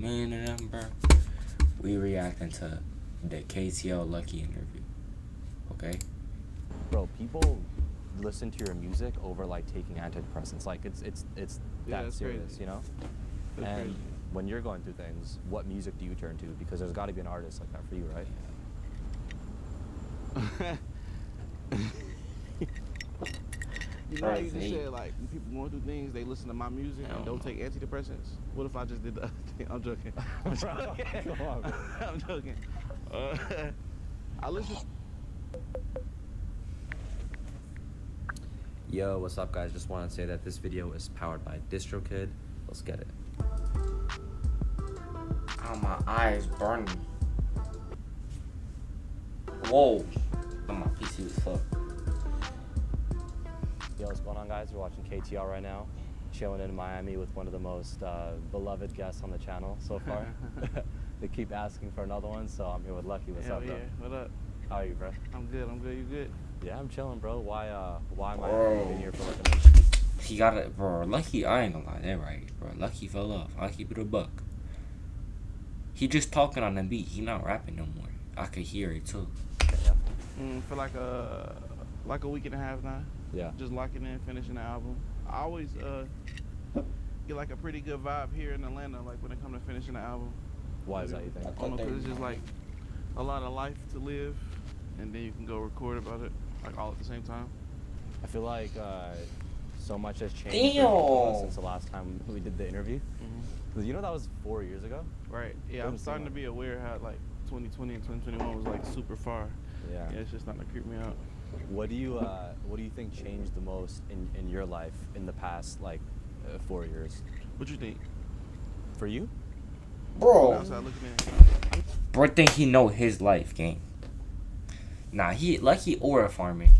Me and them, bro. We reacting to the KTL Lucky interview. Okay? Bro, people listen to your music over like taking antidepressants. Like it's Yeah, that that's serious, crazy. you know? That's And crazy. when you're going through things, what music do you turn to? Because there's got to be an artist like that for you, right? You know how you just Crazy. said, like, when people going through things, they listen to my music and don't take antidepressants? What if I just did the other thing? I'm joking. I'm joking. Come on, bro. I'm joking. I listen. Yo, what's up, guys? Just want to say that this video is powered by DistroKid. Let's get it. Oh, my eyes burning. Whoa. Oh, my PC was fucked. Yo, what's going on, guys? We're watching KTL right now. Chilling in Miami with one of the most beloved guests on the channel so far. They keep asking for another one, so I'm here with Lucky. What's up, bro? Yeah, what up? How are you, bro? I'm good. You good? Yeah, I'm chilling, bro. Why am I Bro. been here for like a minute? He got it, bro. Lucky, I ain't gonna lie, that right, bro. Lucky fell off. I keep it a buck. He just talking on the beat. He not rapping no more. I could hear it too. Yeah. For like a week and a half now. Yeah. Just locking in, finishing the album. I always get like a pretty good vibe here in Atlanta, like when it comes to finishing the album. Why is that, you think? I don't know, 'cause it's just like a lot of life to live, and then you can go record about it, like all at the same time. I feel like so much has changed Damn. for both of us since the last time we did the interview. Mm-hmm. 'Cause you know that was 4 years ago? Right. Yeah, I'm Doesn't seem starting to like be aware how like 2020 and 2021 was like super far. Yeah. Yeah, it's just starting to creep me out. What do you think changed the most in your life in the past like 4 years? What you think? For you? Bro. Outside looking in. Bro think he know his life game. Nah, he Lucky aura farming.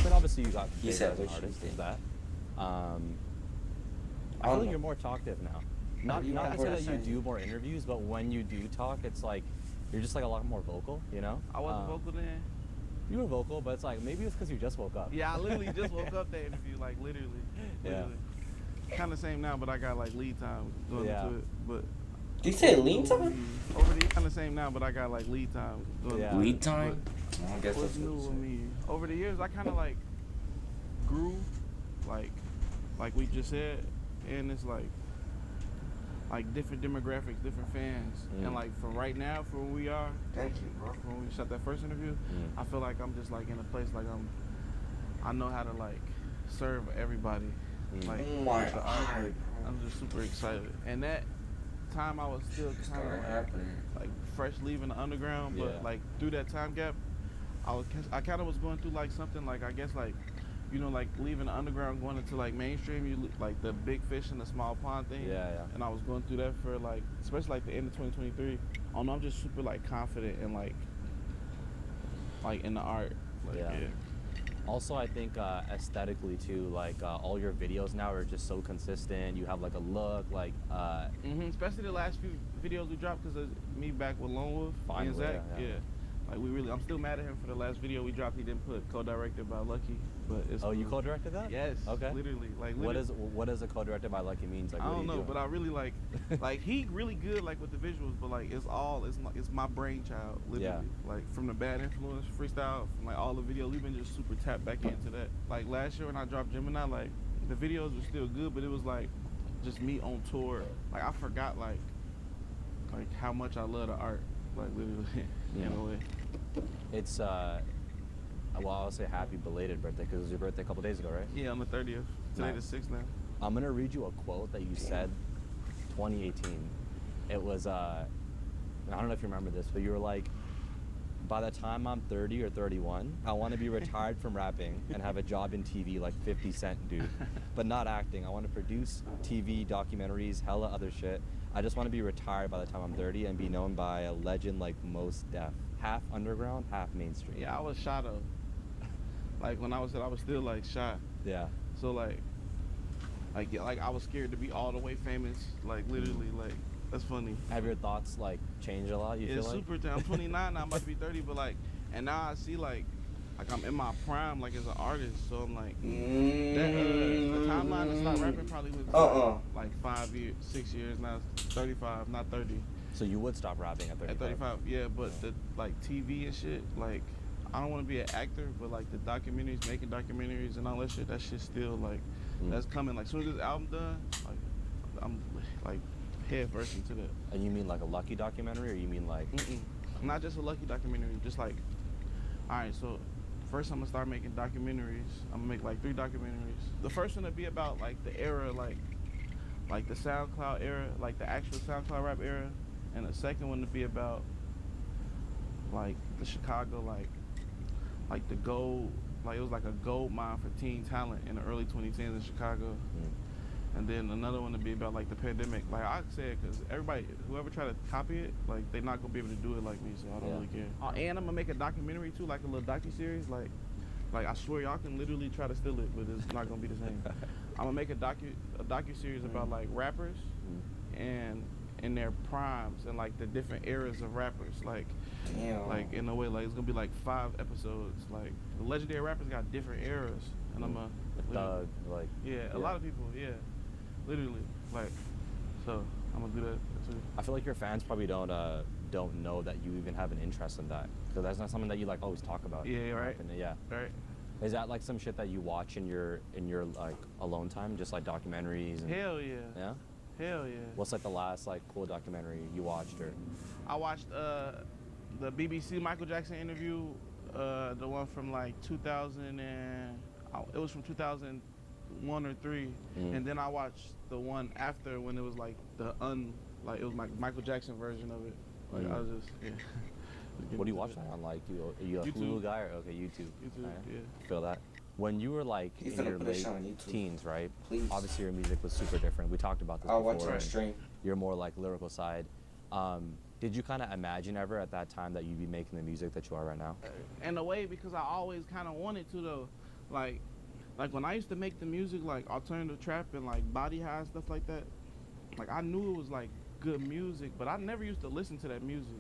But obviously you got He bigger said as an what you artist, think. is that. I I feel don't like know. you're more talkative now. Not Yeah, to say that you that's do more interviews, but when you do talk, it's like you're just like a lot more vocal, you know? I wasn't vocal then. You were vocal, but it's like maybe it's because you just woke up. Yeah, I literally just woke up that interview, like literally. Yeah. Kind of same now, but I got like lead time going Yeah. into it. But Did you say lean time? over the kind of same now, but I got like lead time going Yeah. into it. Lead time? I guess But what's that's new what with me? Over the years, I kind of like grew, like we just said, and it's like different demographics, different fans, and like from right now, for where we are, Thank you, bro. when we shot that first interview, I feel like I'm just like in a place like I know how to like serve everybody. Like Oh my the art, God. I'm just super excited. And that time I was still kind Started of happening. like fresh leaving the underground, but Yeah. like through that time gap, I kind of was going through like something like I guess like like leaving the underground going into like mainstream, like the big fish in the small pond thing. Yeah, yeah. And I was going through that for like especially like the end of 2023. I don't know, I'm just super like confident in like in the art. Like, Yeah. Also, I think aesthetically too, like all your videos now are just so consistent. You have like a look, like Especially the last few videos we dropped, because of me back with Lone Wolf Finally, and Zach. yeah. Like I'm still mad at him for the last video we dropped. He didn't put co-directed by Lucky, but it's Oh, you cool. co-directed that? Yes. Okay. Literally, like What does a co-directed by Lucky means? Like, I what don't do you know, do? but I really like he really good like with the visuals, but like it's my brainchild, literally. Like from the Bad Influence freestyle, from like all the videos, we've been just super tapped back into that. Like last year when I dropped Gemini, like the videos were still good, but it was like just me on tour. Like I forgot like how much I love the art, like literally in a way. It's well, I'll say happy belated birthday because it was your birthday a couple days ago, right? Yeah, on the 30th. Today Nice. the 6th now. I'm gonna read you a quote that you said 2018. It was I don't know if you remember this, but you were like, by the time I'm 30 or 31, I want to be retired from rapping and have a job in TV like 50 Cent, dude. But not acting. I want to produce TV, documentaries, hella other shit. I just want to be retired by the time I'm 30 and be known by a legend like Mos Def. Half underground, half mainstream. Yeah, I was shy though. Like when I was still like shy. Yeah. So like I was scared to be all the way famous. Like literally, like that's funny. Have your thoughts like changed a lot? You It's feel like? super. I'm 29 now. I'm about to be 30, but like, and now I see like like I'm in my prime, like as an artist. So I'm like the timeline to start rapping Mm. probably was Uh-uh. like 5 years, 6 years. Now it's 35, not 30. So you would stop rapping at 35? At 35, yeah. But the like TV and shit, like I don't want to be an actor, but like the documentaries, making documentaries and all that shit, that shit still like that's coming. Like soon as this album done, like I'm like head first into that. And you mean like a Lucky documentary, or you mean like? Not just a Lucky documentary, just like, all right, so first I'm gonna start making documentaries. I'm gonna make like 3 documentaries. The first one to be about like the era, like the SoundCloud era, like the actual SoundCloud rap era, and the second one to be about like the Chicago, like the gold, like it was like a gold mine for teen talent in the early 2010s in Chicago. And then another one to be about like the pandemic. Like I said, because everybody, whoever try to copy it, like they're not gonna be able to do it like me, so I don't really care. And I'm gonna make a documentary too, like a little docu-series. Like I swear y'all can literally try to steal it, but it's not gonna be the same. I'm gonna make a docu-series about like rappers and in their primes and like the different eras of rappers. Like, like in a way, like it's gonna be like 5 episodes. Like the legendary rappers got different eras, and I'm gonna like a lot of people, literally, like, so I'm gonna do that too. I feel like your fans probably don't know that you even have an interest in that, because that's not something that you like always talk about. Yeah, right. Yeah. Right. Is that like some shit that you watch in your like alone time, just like documentaries? And, Hell yeah. Yeah. Hell yeah. What's like the last like cool documentary you watched? Or I watched the BBC Michael Jackson interview, the one from like 2000 and it was from 2001 or 3, and then I watched the one after when it was like like it was like Michael Jackson version of it. Like I was just what do you watch that on? Like you a YouTube. Hulu guy, or okay, YouTube? YouTube, yeah. Feel that. When you were like He's in gonna your put this late shit on YouTube. teens, right? Please. Obviously your music was super different. We talked about this I'll before. watch it on stream. You're more like lyrical side. Did you kind of imagine ever at that time that you'd be making the music that you are right now? In a way, because I always kind of wanted to though. Like when I used to make the music, like alternative trap and like body high and stuff like that, like I knew it was like good music, but I never used to listen to that music.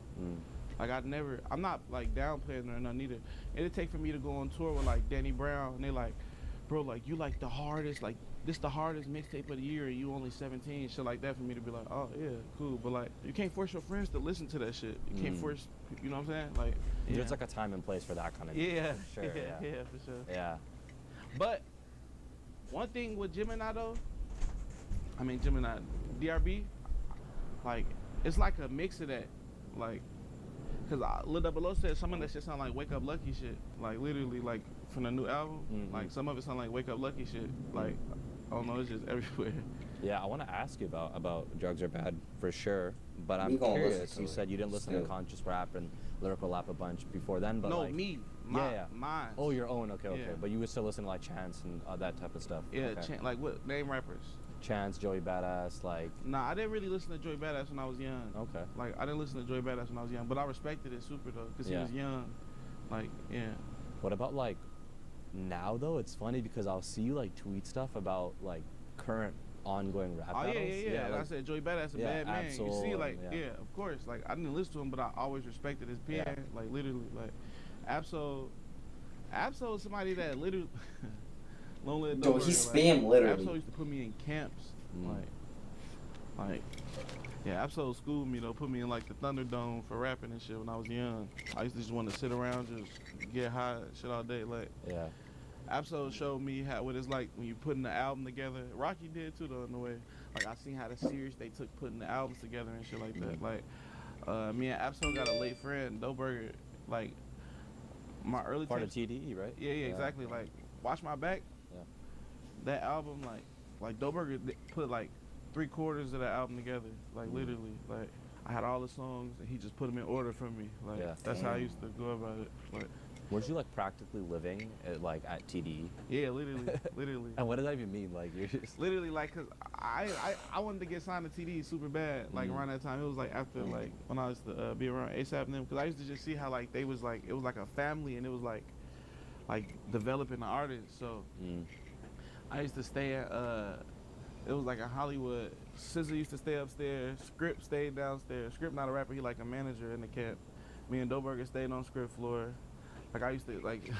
Like I'm not like downplaying or nothing either. It'd take for me to go on tour with like Danny Brown, and they like, bro, like you like the hardest, like this the hardest mixtape of the year, and you only 17, shit like that, for me to be like, oh yeah, cool. But like you can't force your friends to listen to that shit. You can't force, you know what I'm saying? Like There's like a time and place for that kind of yeah, for sure, yeah, for sure. Yeah. But one thing with Gemini though, Gemini, DRB, like it's like a mix of that, like, cause Lil Double O said some of that shit sound like Wake Up Lucky shit, like literally like from the new album, like some of it sound like Wake Up Lucky shit, like I don't know, it's just everywhere. Yeah, I want to ask you about Drugs Are Bad for sure, but I'm gonna curious. listen to You it said you didn't listen to still. conscious rap and lyrical rap a bunch before then, but No, like, mine. Oh, your own. Okay, Yeah. but you would still listen to like Chance and that type of stuff. Yeah, okay. like what name rappers? Chance, Joey Badass, like. Nah, I didn't really listen to Joey Badass when I was young. Okay. Like I didn't listen to Joey Badass when I was young, but I respected it super though, cause he was young. Like What about like now though? It's funny because I'll see you like tweet stuff about like current ongoing rap battles. Yeah. Like like, I said, Joey Badass a bad man. You Absol, see, like, and, of course. Like, I didn't listen to him, but I always respected his pen. Yeah. Like, literally, like, Absol is somebody that literally, lonely. Dude, he spam literally. Absol used to put me in camps, yeah. Absol schooled me though, put me in like the Thunderdome for rapping and shit when I was young. I used to just want to sit around, just get high, and shit all day, like. Yeah. Absol showed me what it's like when you putting the album together. Rocky did too though, in a way. Like I seen how the serious they took putting the albums together and shit like that. Like me and Absol got a late friend, Doughburger. Like my early Part tapes, of TDE, right? Yeah, exactly. Like Watch My Back. Yeah. That album, like Doughburger put like 3/4 of that album together. Like literally, like I had all the songs and he just put them in order for me. Like that's how I used to go about it. Like. Weren't you like practically living at TDE? Yeah, literally. And what does that even mean? Like you're just literally, like, cause I wanted to get signed to TDE super bad. Like around that time, it was like after like when I used to be around ASAP and them, cause I used to just see how like they was like it was like a family and it was like developing the artist. So I used to stay at it was like in Hollywood. SZA used to stay upstairs. Script stayed downstairs. Script not a rapper, he like a manager in the camp. Me and Doughburger stayed on Script floor. Like I used to like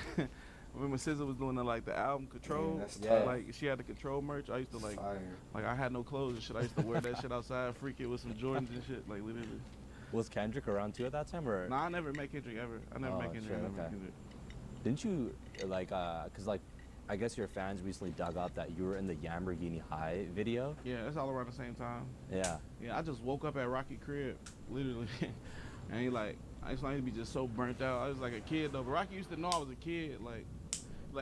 when SZA was doing the album Control, that's Yeah. tough. like she had the Control merch. I used to Fire. like I had no clothes and shit. I used to wear that shit outside, freak it with some Jordans and shit, like literally. Was Kendrick around too at that time, or Nah, I never met Kendrick ever. I never Oh, met Kendrick. shit, I never met okay. Kendrick. didn't you like? Cause like, I guess your fans recently dug up that you were in the Lamborghini High video. Yeah, it's all around the same time. Yeah. Yeah, I just woke up at Rocky crib, literally, and he like, I used to be just so burnt out. I was like a kid though, but Rocky used to know I was a kid. Like,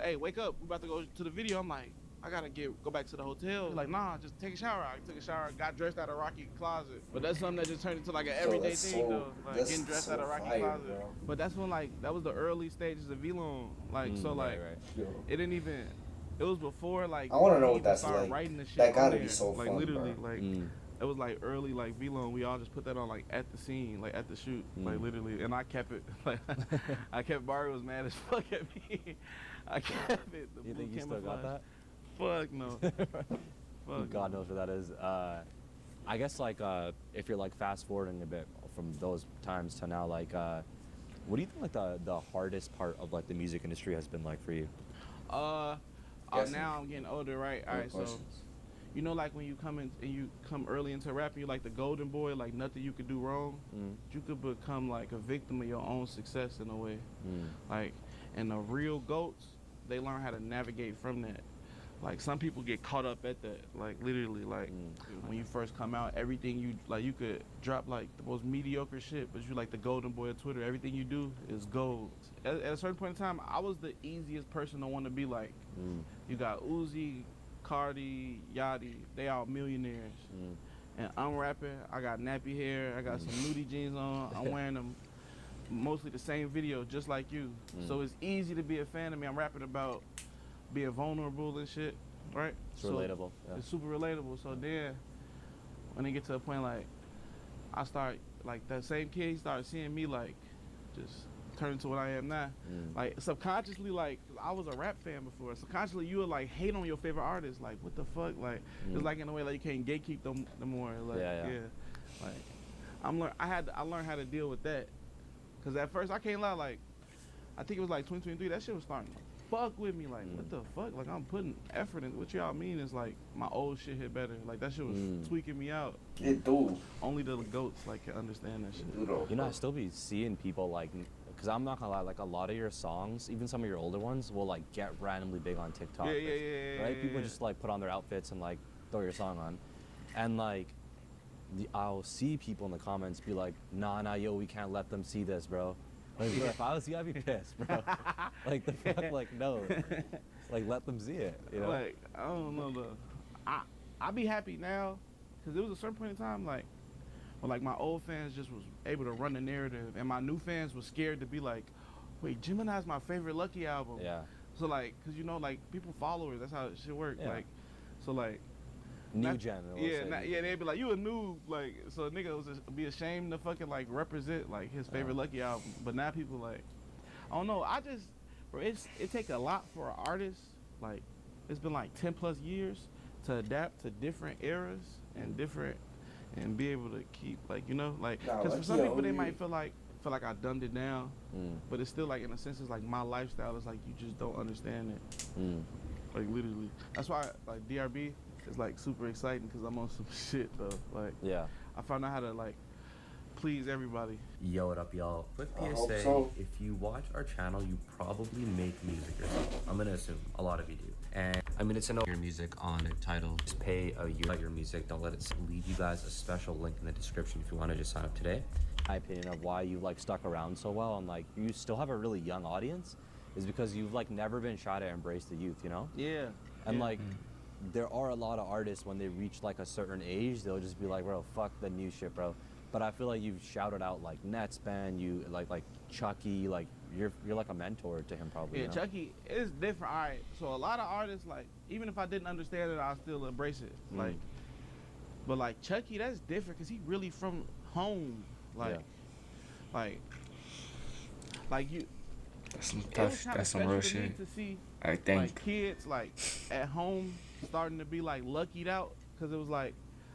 hey, wake up, we about to go to the video. I'm like, I gotta go back to the hotel. He's like, nah, just take a shower. I took a shower, got dressed out of Rocky closet. But that's something that just turned into like an everyday that's thing so- though, like that's getting dressed so out of Rocky fire, closet. bro. But that's when like that was the early stages of V-Long. Like so like right. Yo. it didn't even. It was before like I wanna know we what even that's started like. writing the shit That on gotta be there. so like fun, literally bro. like it was like early like V-Long. We all just put that on like at the scene, like at the shoot, like literally. And I kept it. Like I kept Barry was mad as fuck at me. I kept it. The You blue think you still got camouflage. that? Fuck no. Fuck God no. knows what that is. I guess like if you're like fast forwarding a bit from those times to now, like what do you think like the hardest part of like the music industry has been like for you? Guessing. Now I'm getting older, right? All Good right, so questions. you know, like when you come in and you come early into rapping, you're like the golden boy, like nothing you could do wrong. You could become like a victim of your own success in a way. Like, and the real goats, they learn how to navigate from that. Like some people get caught up at that, like literally, like when you first come out, everything you like, you could drop like the most mediocre shit, but you like the golden boy of Twitter. Everything you do is gold. At a certain point in time, I was the easiest person to want to be like. You got Uzi, Cardi, Yachty, they all millionaires, and I'm rapping. I got nappy hair, I got some nudie jeans on. I'm wearing them mostly the same video, just like you. So it's easy to be a fan of me. I'm rapping about being vulnerable and shit, right? It's relatable. Yeah. It's super relatable. So then, when it get to a point like, I start like that same kid, he started seeing me like, just turn into what I am now. Like subconsciously, like I was a rap fan before. Subconsciously, you would like hate on your favorite artist. Like what the fuck? Like it's like in a way like you can't gatekeep them no more. Like Yeah. Like I learned how to deal with that. Cause at first I can't lie. Like I think it was like 2023. That shit was starting to fuck with me. Like what the fuck? Like I'm putting effort in. What y'all mean is like my old shit hit better. Like that shit was tweaking me out. It do. Only the goats like can understand that shit. It do though. You know, I still be seeing people like, because I'm not gonna lie, like a lot of your songs, even some of your older ones, will like get randomly big on TikTok. Yeah, Right? People yeah. just like put on their outfits and like throw your song on, and like, I'll see people in the comments be like, nah, yo, we can't let them see this, bro. Like, bro, if I was you, I'd be pissed, bro. Like the fuck, like no, like let them see it. You know? Like I don't know though. I be happy now, cause there was a certain point in time like, when like my old fans just was able to run the narrative, and my new fans was scared to be like, wait, Gemini's my favorite Lucki album. Yeah. So like, cause you know like people followers, that's how it should work. Yeah. Like, so like. New Not- gen. Yeah, they'd be like, you a noob, like, so a nigga was just be ashamed to fucking like represent like his favorite Lucki album. But now people like, I don't know, bro, it take a lot for an artist, like, it's been like 10 plus years to adapt to different eras and be able to keep like, you know, like, Nah, cause for Lucki some people they OG. might feel like I dumbed it down, but it's still like in a sense it's like my lifestyle is like you just don't understand it, like literally. That's why like DRB. It's like super exciting because I'm on some shit though. Like, Yeah. I found out how to like please everybody. Yo, what up, y'all? Quick I hope PSA, so. if you watch our channel, you probably make music yourself. I'm gonna assume a lot of you do. And I'm gonna send your music on a title. Just pay a year about your music. Don't let it leave you guys a special link in the description if you wanna just sign up today. My opinion of why you like stuck around so well and like you still have a really young audience is because you've like never been shy to embrace the youth, you know? Yeah. And like there are a lot of artists when they reach like a certain age, they'll just be like, bro, fuck the new shit, bro. But I feel like you've shouted out like Netspan, you like Chucky, like you're like a mentor to him probably. Yeah, you know? Chucky is different. All right. So a lot of artists like even if I didn't understand it, I'll still embrace it. Like, but like Chucky, that's different because he really from home. Like, like you. That's some It was tough. kinda That's some special real to me shit. to see I think. like kids like at home starting to be like luckied out because it was like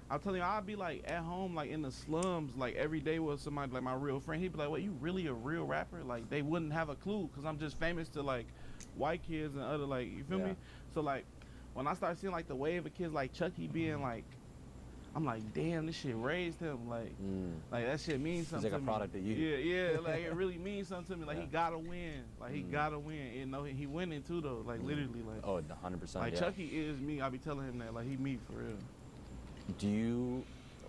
I'm telling you, I'd be like at home, like in the slums, like every day with somebody like my real friend. He'd be like, "What, you really a real rapper?" Like they wouldn't have a clue because I'm just famous to like white kids and other like you feel Yeah. me. So like when I start seeing like the wave of kids like Chucky being like, I'm like, damn, this shit raised him. Like that shit means something. He's like to a product me. of you. Yeah, like it really means something to me. Like Yeah. he gotta win. Like he gotta win. You know, he winning too though. Like literally, like. Oh, 100%. Like yeah. Chucky is me. I be telling him that. Like he me for real.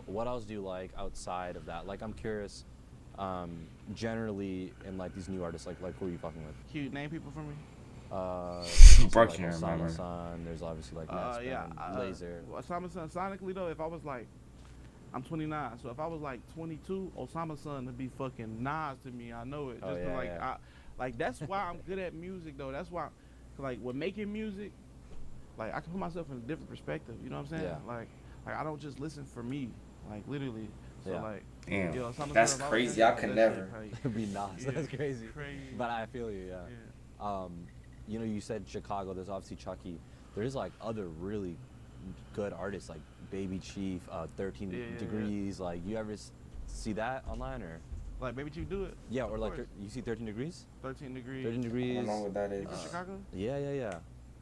What else do you like outside of that? Like, I'm curious, generally in like these new artists, like who are you fucking with? Can you name people for me? Bart Like can't remember. Osama-san, there's obviously like Netspin, Yeah. Laser. Osama Son. Sonically though, if I was like, I'm 29, so if I was like 22, Osama Son would be fucking Nas to me. I know it. Oh, Just yeah, like yeah. like that's why I'm good at music though. That's why, like with making music, like I can put myself in a different perspective. You know what I'm saying? Yeah. Like I don't just listen for me. Like literally. So Yeah. like. Damn, yo, Osama that's Son, if I was crazy. him, I could that never. shit, like, It'd be Nas. Yeah, That's crazy. crazy. But I feel you, yeah. Yeah. You know, you said Chicago. There's obviously Chucky. There's like other really good artists like Baby Chief, 13 Yeah. Degrees. Like, you ever see that online or? Like Baby Chief do it. Yeah, or Of like course. you see 13 Degrees? 13 degrees. 13 I Degrees. don't know what that is. You from Chicago? Yeah.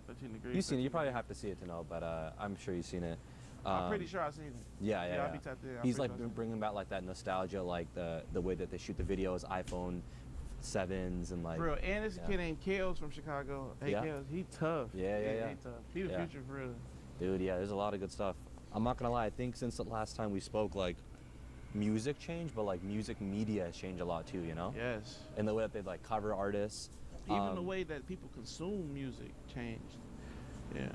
13 degrees. You've seen it. You 13 probably degrees. have to see it to know, but I'm sure you've seen it. I'm pretty sure I've seen it. Yeah. I be tapped in. I'm He's pretty like sure I've seen bringing back like that nostalgia, like the way that they shoot the videos, iPhone 7s and like. For real. And this yeah. kid named Kels from Chicago. Hey, Yeah. Kels, he tough. Yeah. He tough. He the Yeah. future for real. Dude, yeah, there's a lot of good stuff. I'm not gonna lie, I think since the last time we spoke, like music changed, but like music media has changed a lot too, you know? Yes. And the way that they like cover artists. Even the way that people consume music changed. Yeah.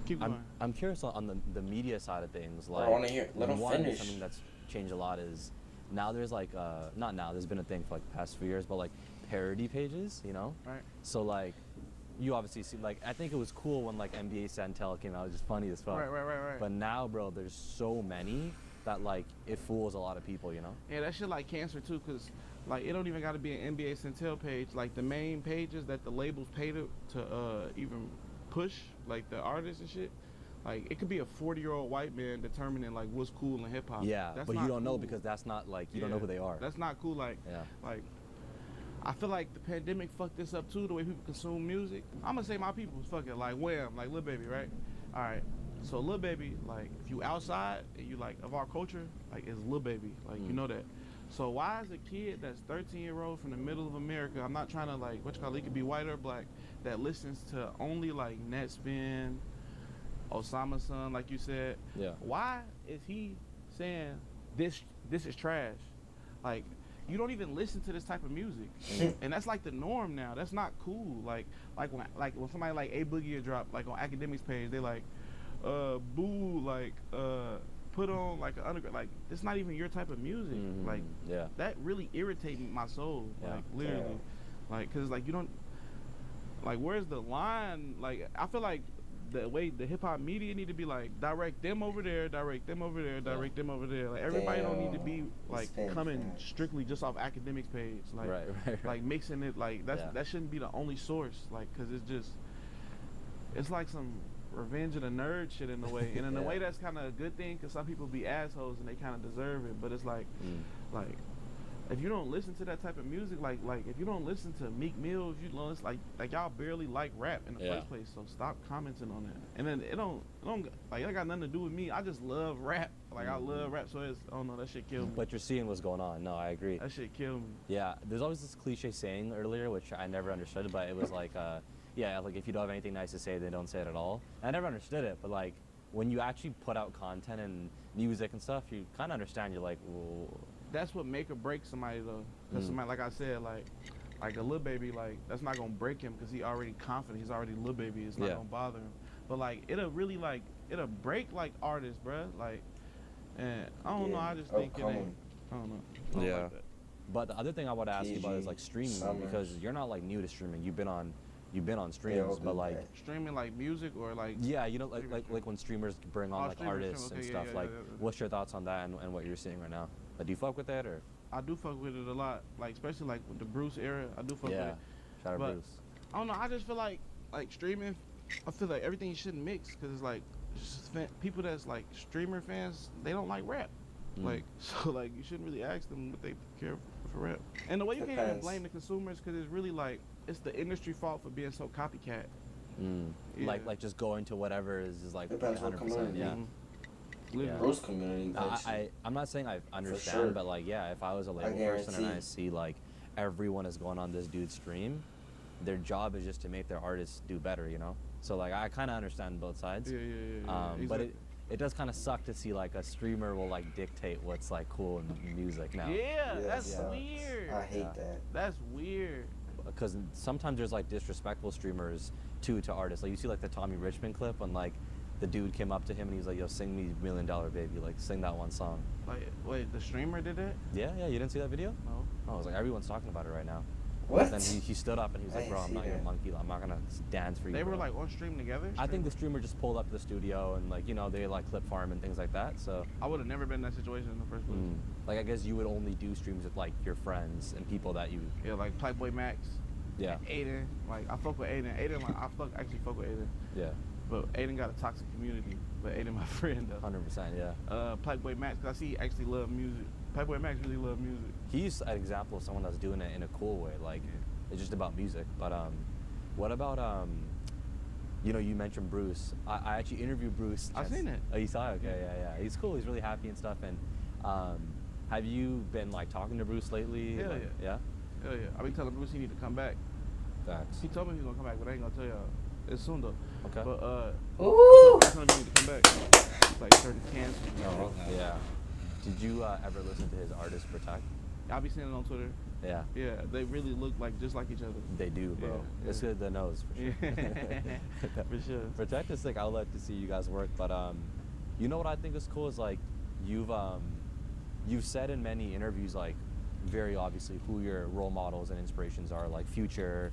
Keep going. I'm curious on the media side of things. I Like, wanna hear- let 'em one, finish. something that's changed a lot is now there's like not now, there's been a thing for like the past few years, but like parody pages, you know? Right. So like you obviously see, like, I think it was cool when like NBA Santel came out. It was just funny as fuck. Right. But now, bro, there's so many that like it fools a lot of people, you know? Yeah, that shit like cancer too, cause like it don't even gotta be an NBA Centel page. Like the main pages that the labels pay to even push, like the artists and shit. Like it could be a 40-year-old white man determining like what's cool in hip hop. Yeah, That's but you not don't know cool. because that's not like you don't know who they are. That's not cool. Like, Yeah. like I feel like the pandemic fucked this up too. The way people consume music. I'm gonna say my people's fucking like Wham, like Lil Baby, right? All right. So Lil Baby, like if you outside and you like of our culture, like it's Lil Baby, like you know that. So why is a kid that's 13-year-old from the middle of America? I'm not trying to like what you call it, could be white or black, that listens to only like Netspin, Osama Son, like you said. Yeah. Why is he saying this is trash? Like you don't even listen to this type of music, and that's like the norm now. That's not cool. Like when somebody like A Boogie will drop like on academics page, they like, boo, like put on like an underground. Like it's not even your type of music. Like Yeah. that really irritates my soul. Yeah. Like literally, like cause like you don't like where's the line? Like I feel like the way the hip hop media need to be like direct them over there, direct them over there, direct them over there. Like everybody don't need to be like Spin coming fast. strictly just off academics page. Like Right. like mixing it like that's Yeah. that shouldn't be the only source. Like cause it's like some revenge of the nerd shit in a way, and in a Yeah. way that's kind of a good thing because some people be assholes and they kind of deserve it. But it's like if you don't listen to that type of music, like if you don't listen to Meek Mills, you know, it's like y'all barely like rap in the Yeah. first place. So stop commenting on that. And then it don't like it got nothing to do with me. I just love rap. Like I love rap. So it's oh no, that shit killed me. But you're seeing what's going on. No, I agree. That shit killed me. Yeah, there's always this cliche saying earlier, which I never understood, but it was like, yeah, like if you don't have anything nice to say, then don't say it at all. And I never understood it, but like when you actually put out content and music and stuff, you kind of understand. You're like, well, That's what make or break somebody though. Cause somebody like I said, like a Lil Baby, like that's not gonna break him because he already confident. He's already Lil Baby. It's not Yeah. gonna bother him. But like it'll really like it'll break like artists, bruh. Like, and I don't know. I just think it ain't. I don't know. I don't Yeah. Like that. But the other thing I want to ask you about is like streaming, Summer. because you're not like new to streaming. You've been on streams, but like Streaming like music or like. yeah, you know, like Streaming. like when streamers bring on Oh, like streamers, artists and okay, stuff. yeah, Like, yeah. what's your thoughts on that and what you're seeing right now? Like, do you fuck with that or? I do fuck with it a lot. Like especially like with the Bruce era. I do fuck with Yeah, it. shout out But- Bruce. I don't know. I just feel like streaming. I feel like everything shouldn't mix because it's like people that's like streamer fans, they don't like rap. Like, so like you shouldn't really ask them what they care for rap. And the way you can't even Depends. blame the consumers, because it's really like it's the industry fault for being so copycat. Yeah. Like just going to whatever is like Depends what 100%. community. Yeah. Literally. Bruce community. I'm not saying I understand, sure. but like, yeah, if I was a label person and I see like everyone is going on this dude's stream, their job is just to make their artists do better, you know? So like, I kind of understand both sides. Yeah. But Exactly. it does kind of suck to see like a streamer will like dictate what's like cool in music now. Yeah, Yeah, that's sucks. weird. I hate Yeah. that. That's weird. Because sometimes there's like disrespectful streamers too to artists. Like you see like the Tommy Richmond clip when like the dude came up to him and he was like, "Yo, sing me $1 Million Baby, like sing that one song." Like, wait, the streamer did that? Yeah, you didn't see that video? No. Oh, I was like, everyone's talking about it right now. What? Then he stood up and he was I like, "Bro, didn't I'm see not your that. monkey. I'm not gonna dance for you." They were bro." like on stream together. I think the streamer just pulled up to the studio and like, you know, they like clip farm and things like that. So I would have never been in that situation in the first place. like I guess you would only do streams with like your friends and people that you Yeah, like Playboy Max, yeah. Aiden. Like I fuck with Aiden. Aiden, like actually fuck with Aiden. Yeah. But Aiden got a toxic community. But Aiden my friend though. 100%, yeah. Playboy Max, cause I see he actually love music. Playboy Max really love music. He's an example of someone that's doing it in a cool way. Like it's just about music. But what about you know, you mentioned Bruce. I actually interviewed Bruce. I've seen it. Oh, you saw it? Okay, yeah. He's cool. He's really happy and stuff. And have you been like talking to Bruce lately? Hell Like, yeah. Yeah. Hell yeah. I been telling Bruce he need to come back. Facts. He told me he was gonna come back, but I ain't gonna tell y'all. It's soon though. Okay. But Ooh. I told him he need to come back. He's like certain cancer. No, Yeah. Did you ever listen to his artist Protect? I'll be seeing it on Twitter. Yeah. Yeah, they really look like just like each other. They do, bro. Yeah, It's yeah. good to knows for sure. For sure. Protect is like outlet to see you guys work, but you know what I think is cool is like you've said in many interviews like very obviously who your role models and inspirations are, like Future,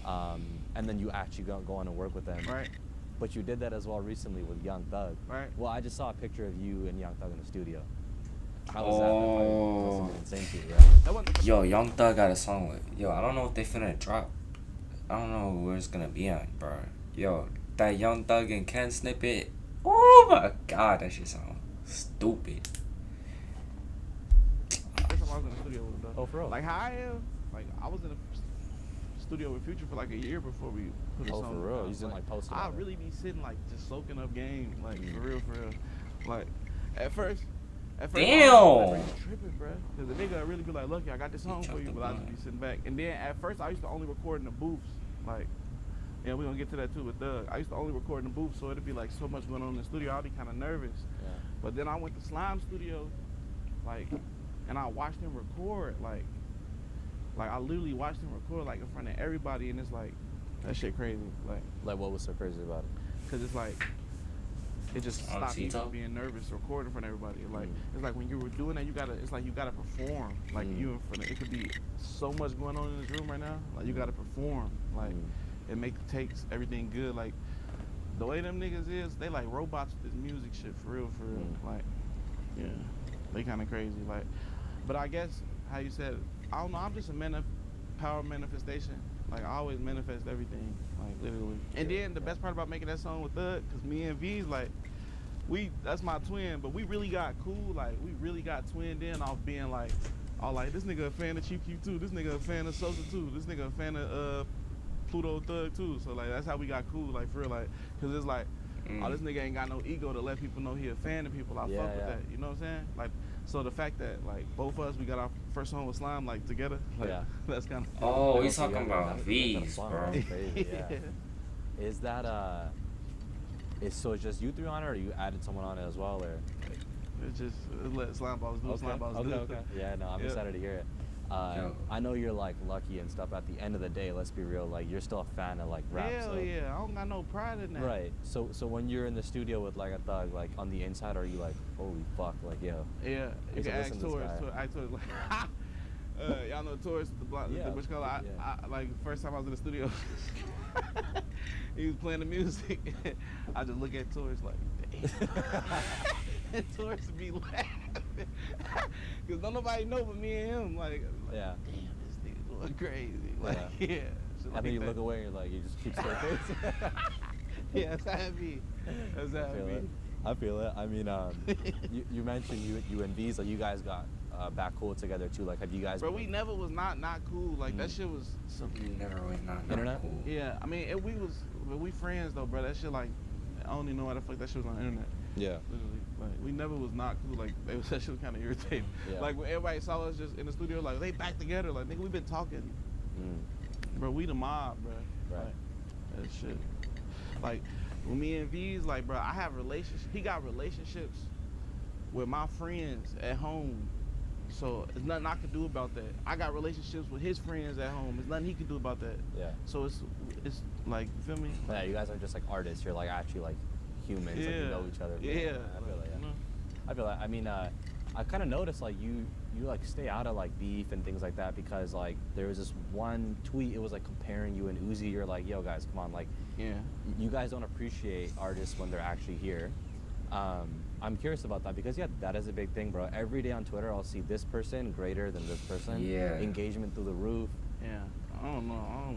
and then you actually go on and work with them. Right. But you did that as well recently with Young Thug. Right. Well, I just saw a picture of you and Young Thug in the studio. How was that? That must have been insane to you, right? That wasn't Yo, Young Thug got a song with. Yo, I don't know what they finna drop. I don't know where it's gonna be on, bro. Yo, that Young Thug and Ken snippet. Oh my god, that shit sound stupid. first time I was in the studio with him though. Oh, for real? Like how I am, like I was in the studio with Future for like a year before we put a Oh, song for real? out. You didn't, like, post I about it? really be sitting like just soaking up game, like for real. Like at first Damn. I was like, tripping, bro. Cause the nigga really be like, "Lucky, I got this song chopped for you," the but I just blunt. be sitting back. And then at first I used to only record in the booths, like. Yeah, we gonna get to that too with Doug. I used to only record in the booth, so it'd be like so much going on in the studio. I'd be kind of nervous. Yeah. But then I went to Slime Studio, like, and I watched him record, like I literally watched him record like in front of everybody, and it's like that shit crazy, Like what was so crazy about it? cause it's like it just On stopped me Tito? from being nervous recording in front of everybody. Like it's like when you were doing that, you gotta perform, like you in front of. It could be so much going on in this room right now, like you gotta perform, like. It make the takes everything good. Like the way them niggas is, they like robots with this music shit for real. Like, yeah, they kind of crazy. Like, but I guess how you said, I don't know. I'm just a power manifestation. Like I always manifest everything, like literally. And then the best part about making that song with Thug, cause me and V's like, that's my twin, but we really got cool. Like we really got twinned in off being like, all like this nigga a fan of Chief Keef too. This nigga a fan of Sosa too. This nigga a fan of Pluto Thug too, so like that's how we got cool, like for real, like, cause it's like, oh, this nigga ain't got no ego to let people know he a fan of people. I fuck with that, you know what I'm saying? Like, so the fact that like both of us, we got our first song with Slime like together, like, that's kind of. Oh, he's Also, talking yeah, about that's V's, fun, bro. that's crazy, yeah. Is that so it's just you three on it, or you added someone on it as well, or? It's just let Slime Balls do what Slime Balls do. Okay. Yeah, no, I'm excited to hear it. I know you're like lucky and stuff. At the end of the day, let's be real. Like you're still a fan of like rap. Hell so. yeah, I don't got no pride in that. Right. So when you're in the studio with like a Thug, like on the inside, are you like, holy fuck, like yo? Yeah, you Used to can ask listen to this Taurus. guy. Ask Taurus like, y'all know Taurus, the block, Yeah, the Bush color. yeah. I like first time I was in the studio, he was playing the music. I just look at Taurus like, damn. And Taurus be laughing, cause don't nobody know but me and him. Like, Yeah. damn, this nigga going crazy. Like, yeah. shit And like then you that. look away and you're like, you just keep straight face. Yeah, that's how it be. That's how I feel it it. be. I feel it. I mean, you mentioned you and V's, like you guys got back cool together too. Like, have you guys? Bro, we never was not cool. Like that shit was. You never was not Internet? cool. Yeah, I mean, we friends though, bro. That shit like, I don't even know why the fuck that shit was on the internet. Yeah. Literally, like we never was not cool. Like that shit was kind of irritating. Yeah. Like when everybody saw us just in the studio, like they back together. Like nigga, we been talking, bro. We the mob, bro. Right. Like, that shit. Like when me and V's, like, bro, I have relationships. He got relationships with my friends at home. So there's nothing I can do about that. I got relationships with his friends at home. There's nothing he can do about that. Yeah. So it's like, you feel me? Yeah, you guys are just like artists. You're like actually like humans. Like you know each other. Yeah. I feel like, You know? I feel like, I mean, I kind of noticed like you like stay out of like beef and things like that because like there was this one tweet. It was like comparing you and Uzi. You're like, yo guys, come on, like, Yeah. you guys don't appreciate artists when they're actually here. I'm curious about that because yeah, that is a big thing, bro. Every day on Twitter, I'll see this person greater than this person. Yeah. Engagement through the roof. Yeah. I don't know.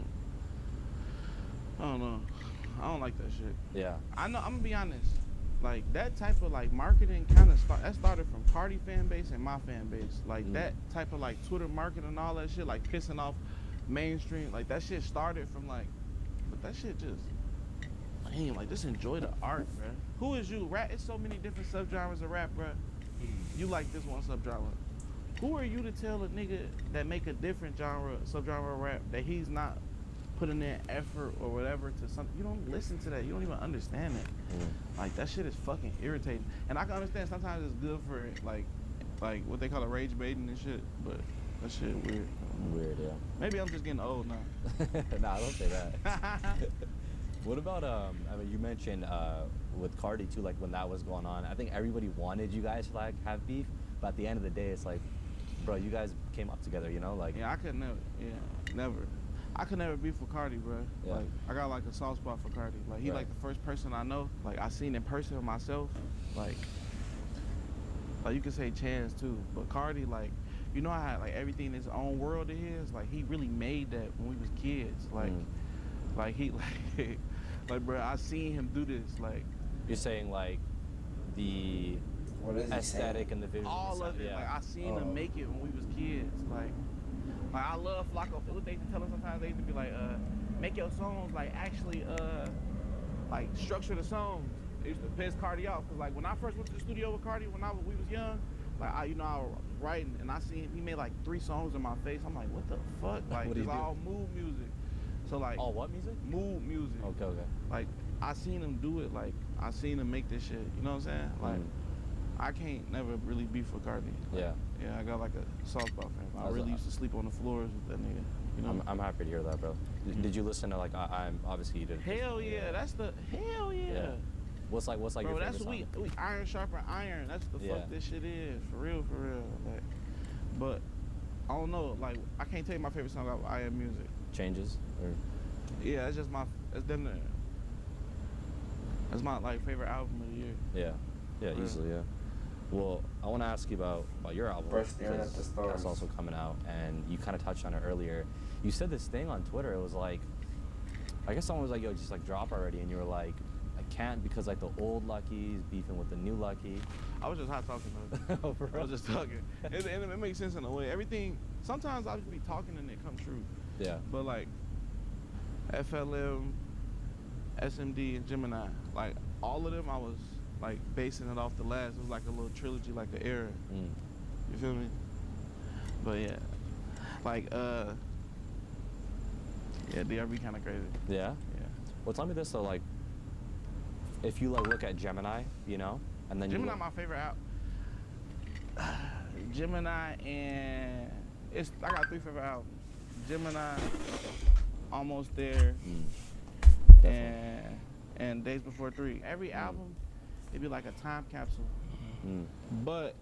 I don't like that shit. Yeah. I know. I'm gonna be honest. Like that type of like marketing kind of started from Cardi fan base and my fan base. Like that type of like Twitter marketing and all that shit, like pissing off mainstream. Like that shit started from like, but that shit just. Damn, like just enjoy the art, bro. Who is you? Rap. It's so many different subgenres of rap, bro. You like this one subgenre. Who are you to tell a nigga that make a different subgenre of rap that he's not putting in effort or whatever to something? You don't listen to that. You don't even understand it. Like that shit is fucking irritating. And I can understand sometimes it's good for like what they call a rage baiting and shit, but that shit weird. Weird, yeah. Maybe I'm just getting old now. Nah, don't say that. What about I mean, you mentioned with Cardi too, like when that was going on. I think everybody wanted you guys to like have beef, but at the end of the day, it's like, bro, you guys came up together, you know, like. Yeah, I could never. Yeah, never. I could never beef with Cardi, bro. Yeah. Like I got like a soft spot for Cardi. Like he Right. like the first person I know. Like I seen in person myself. Like you could say Chance too, but Cardi, like, you know how like everything in his own world it is. Like he really made that when we was kids. Like he like bro, I seen him do this. Like You're saying like the What is he aesthetic saying? and the visual. all of it. Yeah. Like I seen him make it when we was kids. Like I love Flacco. What they used to tell us sometimes, they used to be like, make your songs like actually like structure the songs. It used to piss Cardi off because like when I first went to the studio with Cardi when we was young, like I was writing and I seen he made like 3 songs in my face. I'm like, what the fuck? Like What do it's you do? all mood music. So like Oh, what music? mood music. Okay. Like I seen him do it. Like I seen him make this shit. You know what I'm saying? Like I can't never really beef with Cardi. Like, Yeah. Yeah, I got like a soft spot for him. I That's really a- used to sleep on the floors with that nigga. You know? I'm happy to hear that, bro. Did you listen to like I'm obviously you did. Hell yeah, that's the hell yeah. Yeah. What's like Bro, your favorite that's song? we iron sharpen iron. That's the Yeah. fuck this shit is. For real. Like, but I don't know. Like I can't tell you my favorite song off I Am Music. Changes or Yeah, that's just that's them there. That's my like favorite album of the year. yeah, easily, yeah. Well, I want to ask you about your album. First Staring because at the Stars. That's also coming out, and you kind of touched on it earlier. You said this thing on Twitter. It was like, I guess someone was like, "Yo, just like drop already," and you were like, "I can't because like the old Lucky's beefing with the new Lucky." I was just hot talking though. Oh, for I real? was just talking. And it makes sense in a way. Everything, sometimes I'll just be talking and it come true. Yeah. But like FLM, SMD, and Gemini, like all of them I was like basing it off the last. It was like a little trilogy, like an era. You feel me? But yeah. Like yeah, DRB kinda crazy. Yeah. Yeah. Well, tell me this though, like, if you like look at Gemini, you know, and then Gemini you my favorite album. Gemini and I got 3 favorite albums. Gemini, Almost There, and Days Before 3. Every album, it'd be like a time capsule. But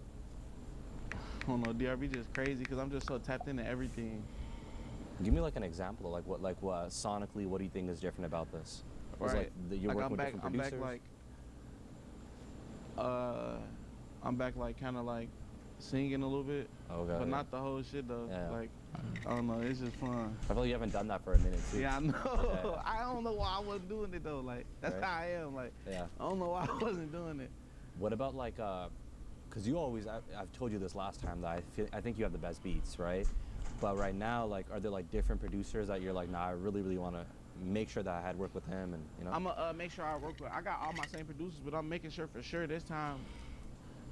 I don't know, DRB just crazy because I'm just so tapped into everything. give me like an example of like what sonically, what do you think is different about this? Was, Right. like you're working with different I'm producers. back like I'm back like kind of like singing a little bit, Okay. but not the whole shit though. Yeah. Like, I don't know, it's just fun. I feel like you haven't done that for a minute too. Yeah, I know. Yeah. I don't know why I wasn't doing it though. Like, that's Right. how I am. Like, Yeah. I don't know why I wasn't doing it. What about like, cause you always, I've told you this last time that I think you have the best beats, right? But right now, like, are there like different producers that you're like, nah, I really, really want to make sure that I had work with him, and you know? I'm gonna make sure I work with. I got all my same producers, but I'm making sure for sure this time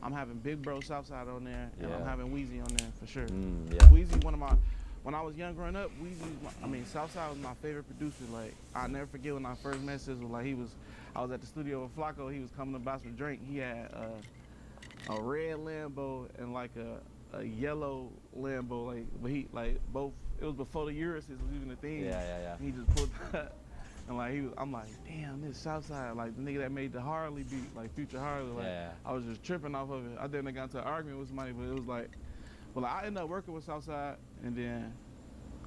I'm having Big Bro Southside on there, and I'm Yeah. having Weezy on there for sure. Yeah. Weezy, when I was young growing up, Southside was my favorite producer. Like, I'll never forget when I first met Sizzle. Like, I was at the studio with Flacco. He was coming to buy some drink. He had a red Lambo and like a yellow Lambo. Like, but he like both. It was before the Urus was even a thing. Yeah. And he just pulled that. And like I'm like, damn, this Southside, like the nigga that made the Harley beat, like Future Harley. Like, Yeah. I was just tripping off of it. I didn't got into an argument with somebody, but it was like, well, I ended up working with Southside, and then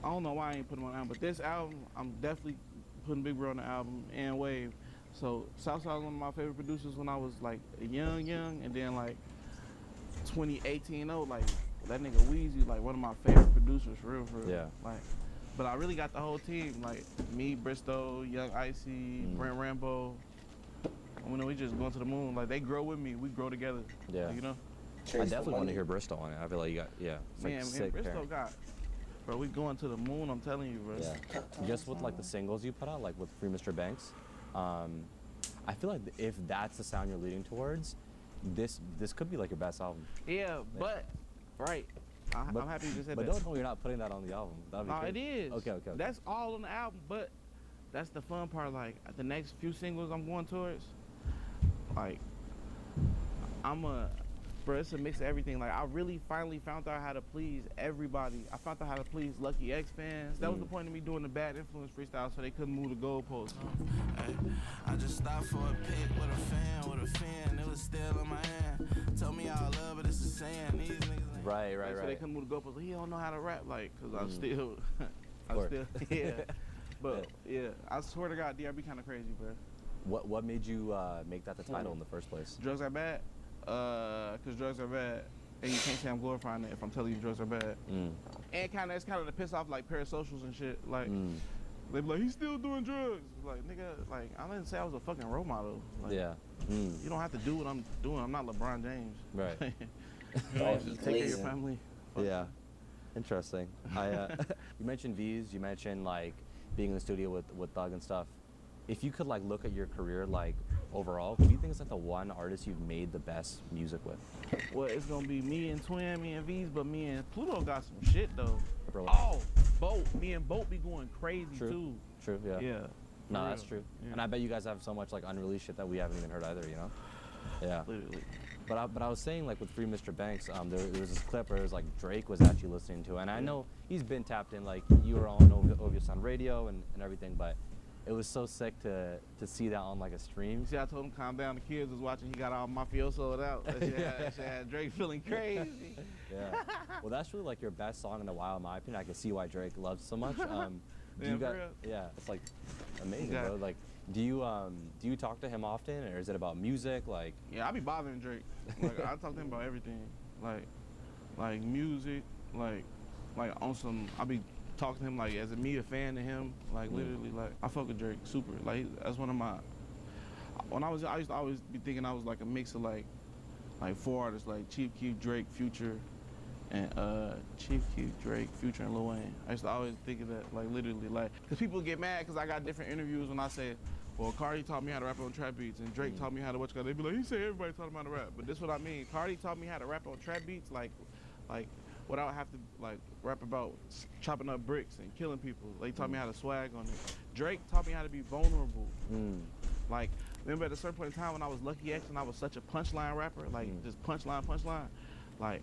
I don't know why I ain't put him on the album, but this album, I'm definitely putting Big Bro on the album and Wave. So Southside was one of my favorite producers when I was like young, and then like 2018, like that nigga Weezy, like one of my favorite producers, for real. Yeah. Like, but I really got the whole team, like me, Bristow, Young Icy, Brent Rambo. When we just going to the moon, like they grow with me, we grow together. Yeah. Like, you know. I definitely want to hear Bristol on it. I feel like you got, it's like Man, sick Bristow pairing. got, bro, we going to the moon, I'm telling you, bro. Yeah. Just with like the singles you put out, like with Free Mr. Banks, I feel like if that's the sound you're leading towards, this could be like your best album. Yeah, but, right. I'm happy you just said but that. don't tell me you're not putting that on the album. That'd be No, crazy. it is. Okay. That's all on the album, but that's the fun part. Like, the next few singles I'm going towards, like, bro, it's a mix of everything. Like, I really finally found out how to please everybody. I found out how to please Lucky X fans. That was the point of me doing the Bad Influence freestyle, so they couldn't move the goalposts. Hey, I just stopped for a pic with a fan. It was still in my hand. Told me I love it, it's a saying. These niggas ain't. Right. So they couldn't move the goalposts. He don't know how to rap, like, cause I'm still, course. yeah. But yeah, I swear to God, DRB kind of crazy, bro. What made you make that the title in the first place? Drugs are bad, cause drugs are bad, and you can't say I'm glorifying it if I'm telling you drugs are bad. And it's kind of to piss off like parasocials and shit. Like they be like, he's still doing drugs. Like, nigga, like I didn't say I was a fucking role model. Like, Yeah. You don't have to do what I'm doing. I'm not LeBron James. Right. Just take care of your family. Yeah. Interesting. You mentioned V's. You mentioned like being in the studio with Thug and stuff. If you could like look at your career like overall, who do you think is like the one artist you've made the best music with? Well, it's gonna be me and Twin, me and V's, but me and Pluto got some shit though. Bro. Oh, Boat. Me and Boat be going crazy too. True. Yeah. Yeah. No, for that's real. true. Yeah. And I bet you guys have so much like unreleased shit that we haven't even heard either. You know. Yeah. Literally. But I was saying like with Free Mr. Banks, there was this clip where it was like Drake was actually listening to it, and I know he's been tapped in, like you were on OVO Sound Radio and everything, but it was so sick to see that on like a stream. See, I told him calm down. The kids was watching. He got all mafiosoed out. That shit had Drake feeling crazy. Yeah. Well, that's really like your best song in a while, in my opinion. I can see why Drake loves it so much. Yeah, you for got, real? yeah, it's like amazing, Yeah. bro. Like, do you talk to him often, or is it about music? Like, Yeah, I be bothering Drake. Like, I talk to him about everything. Like music. Like on some. I be talking to him like as a fan of him. Like literally, like I fuck with Drake super. Like that's one of my. When I used to always be thinking I was like a mix of like 4 artists like Chief Keef, Drake, Future, and Chief Keef, Drake, Future, and Lil Wayne. I used to always think of that, like literally, like, cause people get mad because I got different interviews when I say, well, Cardi taught me how to rap on trap beats, and Drake taught me how to watch. They be like, he said everybody taught him how to rap, but this what I mean. Cardi taught me how to rap on trap beats, like without have to like rap about chopping up bricks and killing people. Like, he taught me how to swag on it. Drake taught me how to be vulnerable. Like, remember at a certain point in time when I was Lucky X and I was such a punchline rapper, like just punchline. Like,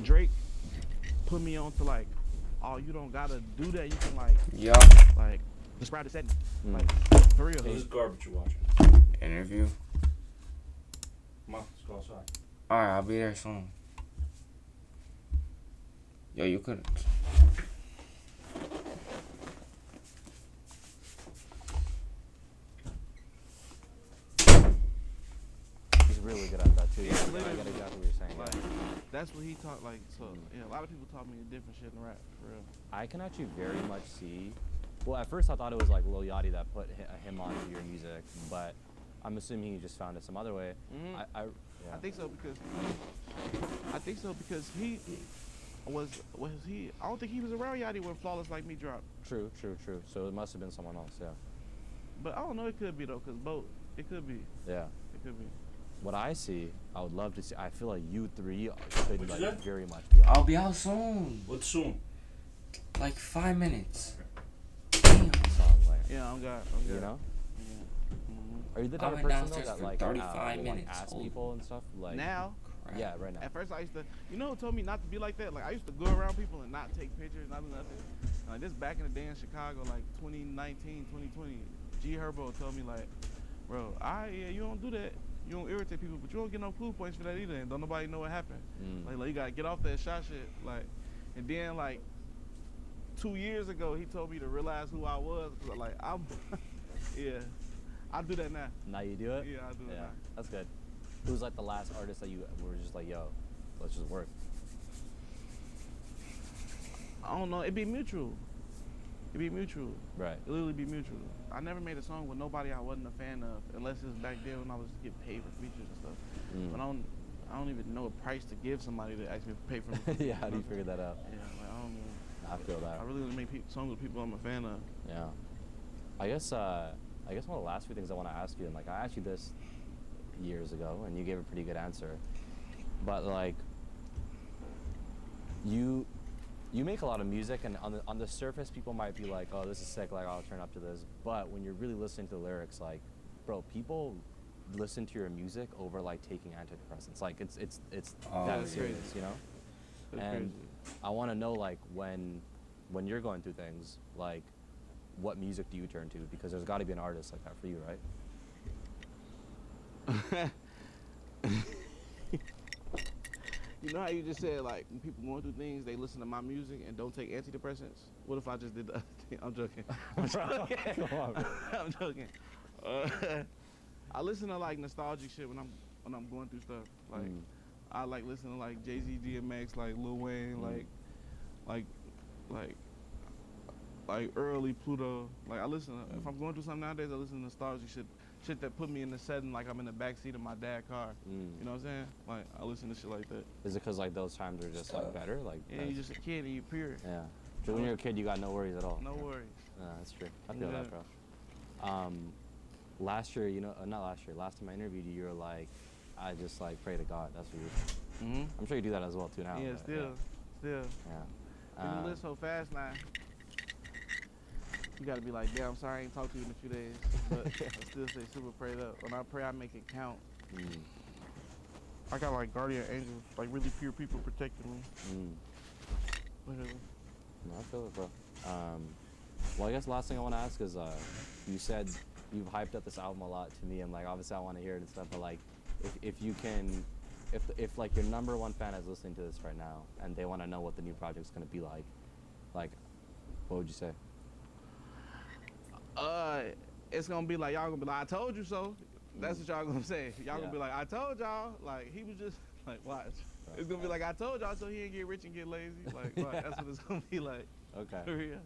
Drake put me on to like, oh, you don't gotta do that. You can like describe the setting. Like, for real. This is garbage you're watching. Interview. Come on, let's go outside. Alright, I'll be there soon. Yo, you could. he's really good at that too. Yeah, I literally. get exactly what you're saying. Like, That's what he taught. Like, so yeah, a lot of people taught me different shit in rap for real. I can actually very much see. Well, at first I thought it was like Lil Yachty that put him onto your music, but I'm assuming he just found it some other way. Mhm. Yeah. I think so because he was he. I don't think he was around Yachty when Flawless Like Me dropped. True. So it must have been someone else. Yeah. But I don't know. It could be though, cause both. It could be. Yeah. It could be. What I see, I would love to see. I feel like you three could What'd you like say? very much be. I'll be out soon. What's soon? Like 5 minutes. Damn. Song, like, Yeah, I'm good. you know. Yeah. Are you the I type of went person though downstairs that for like 35 will, minutes. like, ask Holy people and stuff like? Now, Crap. Yeah, right now. at first I used to, you know, who told me not to be like that. Like I used to go around people and not take pictures, not do nothing. Like this back in the day in Chicago, like 2019, 2020. G Herbo told me like, bro, yeah, you don't do that. You don't irritate people, but you don't get no cool points for that either, and don't nobody know what happened. Like you gotta get off that shot shit. Like, and then like 2 years ago, he told me to realize who I was. 'Cause, like I'm, yeah, I do that now. Now you do it. Yeah, I do it Yeah, now. that's good. Who was like the last artist that you were just like, yo, let's just work? I don't know. It'd be mutual. It'd be mutual. Right. It literally be mutual. I never made a song with nobody I wasn't a fan of, unless it was back then when I was getting paid for features and stuff. But I don't even know a price to give somebody to actually pay for me. Yeah, how do you figure that out? Yeah, like, I don't know. I feel that. I really want to make songs with people I'm a fan of. Yeah. I guess one of the last few things I want to ask you, and like I asked you this years ago, and you gave a pretty good answer. But like, you make a lot of music, and on the surface, people might be like, "Oh, this is sick! Like, I'll turn up to this." But when you're really listening to the lyrics, like, bro, people listen to your music over like taking antidepressants. Like, it's Oh, that yeah. serious, you know. That's And crazy. I want to know, like, when you're going through things, like, what music do you turn to? Because there's got to be an artist like that for you, right? You know how you just said, like, when people going through things, they listen to my music and don't take antidepressants? What if I just did the other thing? I'm joking. I'm joking. Come on, bro. I'm joking. I listen to, like, nostalgic shit when I'm going through stuff. Like, I like listen to, like, Jay-Z, DMX, like, Lil Wayne, like early Pluto. Like, I listen to, if I'm going through something nowadays, I listen to nostalgic shit that put me in the setting like I'm in the backseat of my dad's car. You know what I'm saying? Like, I listen to shit like that. Is it because like those times are just like better? Like, Yeah, you're just a kid and you're pure. yeah. So when you're a kid, you got no worries at all. No worries. Yeah, that's true. I feel Yeah. that, bro. Last year, not last year. Last time I interviewed you, you were like, I just like pray to God. That's what you were saying. Mm-hmm. I'm sure you do that as well too now. Yeah, but, still. Yeah. You live so fast now. You gotta be like, damn, I'm sorry I ain't talked to you in a few days. But I still say super prayed up. When I pray, I make it count. I got like guardian angels, like really pure people protecting me. Literally. No, I feel it, bro. Well, I guess last thing I want to ask is, you said you've hyped up this album a lot to me, and like obviously I want to hear it and stuff. But like, if you can, if like your number one fan is listening to this right now and they want to know what the new project's gonna be like, what would you say? It's gonna be like, y'all gonna be like, I told you so. That's what y'all gonna say. Y'all Yeah. gonna be like, I told y'all. Like, he was just like, watch. It's gonna be like, I told y'all so he didn't get rich and get lazy. Like, watch. That's what it's gonna be like. Okay. For real.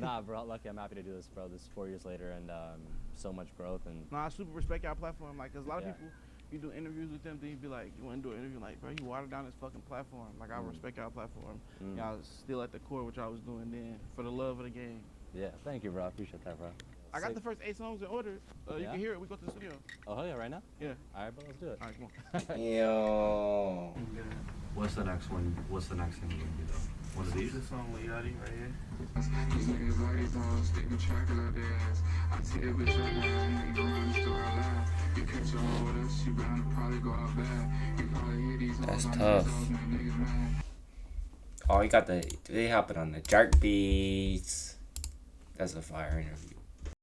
Nah, bro. Lucky, I'm happy to do this, bro. This is 4 years later, and so much growth, and No, I super respect y'all platform. Like, cause a lot Yeah. of people, you do interviews with them, then you be like, you want to do an interview, like, bro, you water down this fucking platform. Like, I respect y'all platform. Y'all still at the core what y'all was doing then for the love of the game. yeah. Thank you, bro. I appreciate that, bro. I got Sick. the first 8 songs in order. You Yeah? can hear it. We go to the studio. Oh hell yeah, right now? Yeah. All right, bro. Let's do it. All right, come on. Yo. What's the next one? What's the next thing you gonna do though? One of these? This song with Yachty right here. These niggas like they don't stick with trackers out their ass. I take a bitch right now, you ain't gon' run the store out loud. You catch a hold with us, you bound to probably go out bad. You probably hear these That's hoes on tough. these dogs, make niggas mad. Oh, you got they hopping on the jerk beats. That's a fire interview.